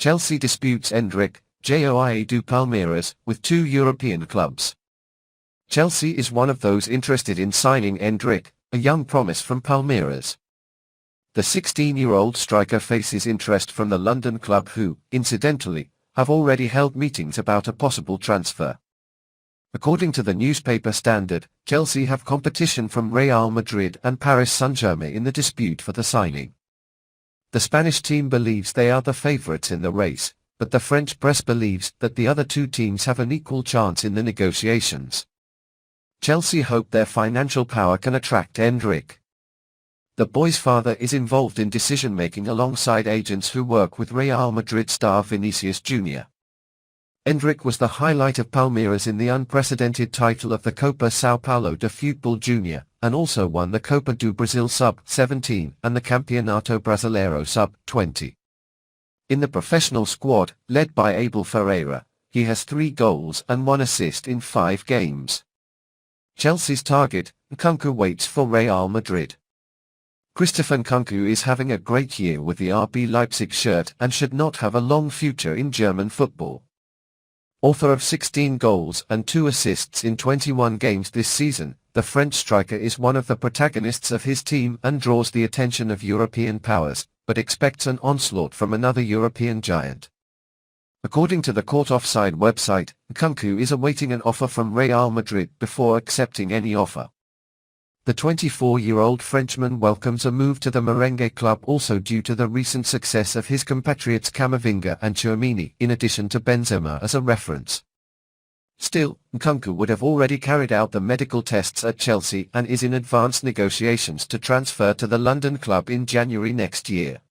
Chelsea disputes Endrick, JOIA do Palmeiras, with two European clubs. Chelsea is one of those interested in signing Endrick, a young promise from Palmeiras. The 16-year-old striker faces interest from the London club who, incidentally, have already held meetings about a possible transfer. According to the newspaper Standard, Chelsea have competition from Real Madrid and Paris Saint-Germain in the dispute for the signing. The Spanish team believes they are the favourites in the race, but the French press believes that the other two teams have an equal chance in the negotiations. Chelsea hope their financial power can attract Endrick. The boy's father is involved in decision-making alongside agents who work with Real Madrid star Vinicius Junior. Endrick was the highlight of Palmeiras in the unprecedented title of the Copa São Paulo de Futebol Júnior, and also won the Copa do Brasil Sub-17 and the Campeonato Brasileiro Sub-20. In the professional squad, led by Abel Ferreira, he has 3 goals and 1 assist in 5 games. Chelsea's target, Nkunku, waits for Real Madrid. Christopher Nkunku is having a great year with the RB Leipzig shirt and should not have a long future in German football. Author of 16 goals and 2 assists in 21 games this season, the French striker is one of the protagonists of his team and draws the attention of European powers, but expects an onslaught from another European giant. According to the Court Offside website, Nkunku is awaiting an offer from Real Madrid before accepting any offer. The 24-year-old Frenchman welcomes a move to the Merengue club also due to the recent success of his compatriots Camavinga and Tchouaméni, in addition to Benzema as a reference. Still, Nkunku would have already carried out the medical tests at Chelsea and is in advanced negotiations to transfer to the London club in January next year.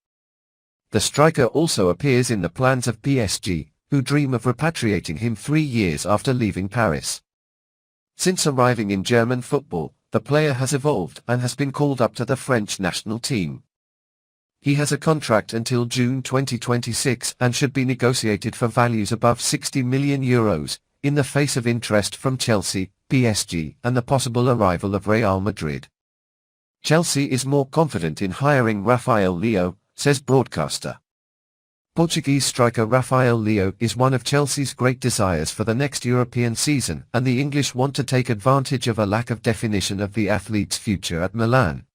The striker also appears in the plans of PSG, who dream of repatriating him 3 years after leaving Paris. Since arriving in German football, the player has evolved and has been called up to the French national team. He has a contract until June 2026 and should be negotiated for values above €60 million, in the face of interest from Chelsea, PSG and the possible arrival of Real Madrid. Chelsea is more confident in hiring Rafael Leao, says broadcaster. Portuguese striker Rafael Leao is one of Chelsea's great desires for the next European season, and the English want to take advantage of a lack of definition of the athlete's future at Milan.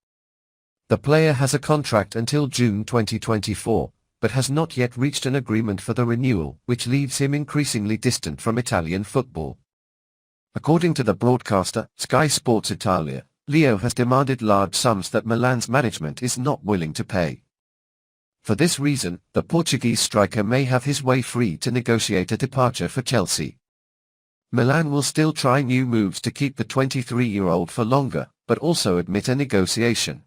The player has a contract until June 2024, but has not yet reached an agreement for the renewal, which leaves him increasingly distant from Italian football. According to the broadcaster, Sky Sports Italia, Leao has demanded large sums that Milan's management is not willing to pay. For this reason, the Portuguese striker may have his way free to negotiate a departure for Chelsea. Milan will still try new moves to keep the 23-year-old for longer, but also admit a negotiation.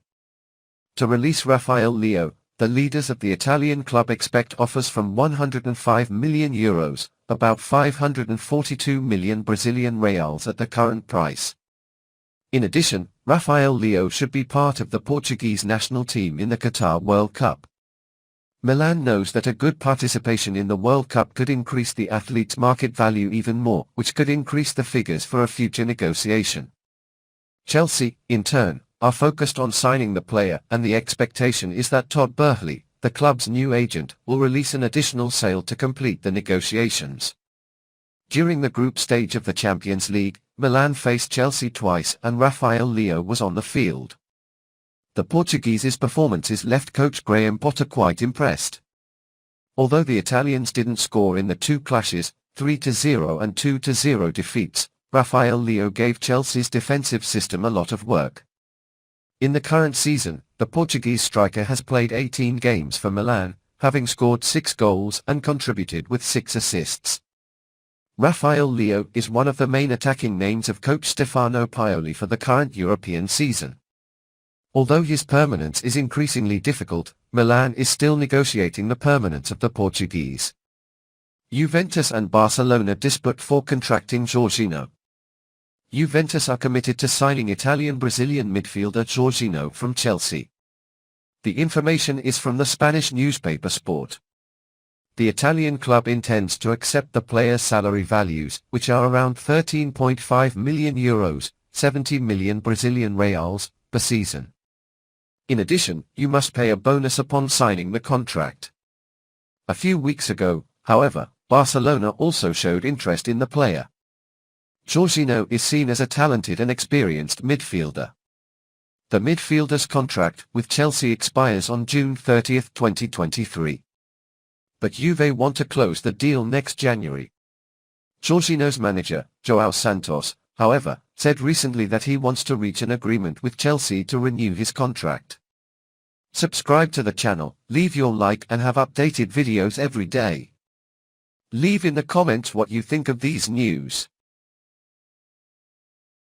To release Rafael Leao, the leaders of the Italian club expect offers from €105 million, about 542 million Brazilian reals at the current price. In addition, Rafael Leao should be part of the Portuguese national team in the Qatar World Cup. Milan knows that a good participation in the World Cup could increase the athlete's market value even more, which could increase the figures for a future negotiation. Chelsea, in turn, are focused on signing the player, and the expectation is that Todd Boehly, the club's new agent, will release an additional sale to complete the negotiations. During the group stage of the Champions League, Milan faced Chelsea twice and Rafael Leao was on the field. The Portuguese's performances left coach Graham Potter quite impressed. Although the Italians didn't score in the 2 clashes, 3-0 and 2-0 defeats, Rafael Leao gave Chelsea's defensive system a lot of work. In the current season, the Portuguese striker has played 18 games for Milan, having scored 6 goals and contributed with 6 assists. Rafael Leao is one of the main attacking names of coach Stefano Pioli for the current European season. Although his permanence is increasingly difficult, Milan is still negotiating the permanence of the Portuguese. Juventus and Barcelona dispute for contracting Jorginho. Juventus are committed to signing Italian-Brazilian midfielder Jorginho from Chelsea. The information is from the Spanish newspaper Sport. The Italian club intends to accept the player's salary values, which are around €13.5 million, 70 million Brazilian reals, per season. In addition, you must pay a bonus upon signing the contract. A few weeks ago, however, Barcelona also showed interest in the player. Jorginho is seen as a talented and experienced midfielder. The midfielder's contract with Chelsea expires on June 30, 2023. But Juve want to close the deal next January. Jorginho's manager, João Santos, however, said recently that he wants to reach an agreement with Chelsea to renew his contract. Subscribe to the channel, leave your like and have updated videos every day. Leave in the comments what you think of these news.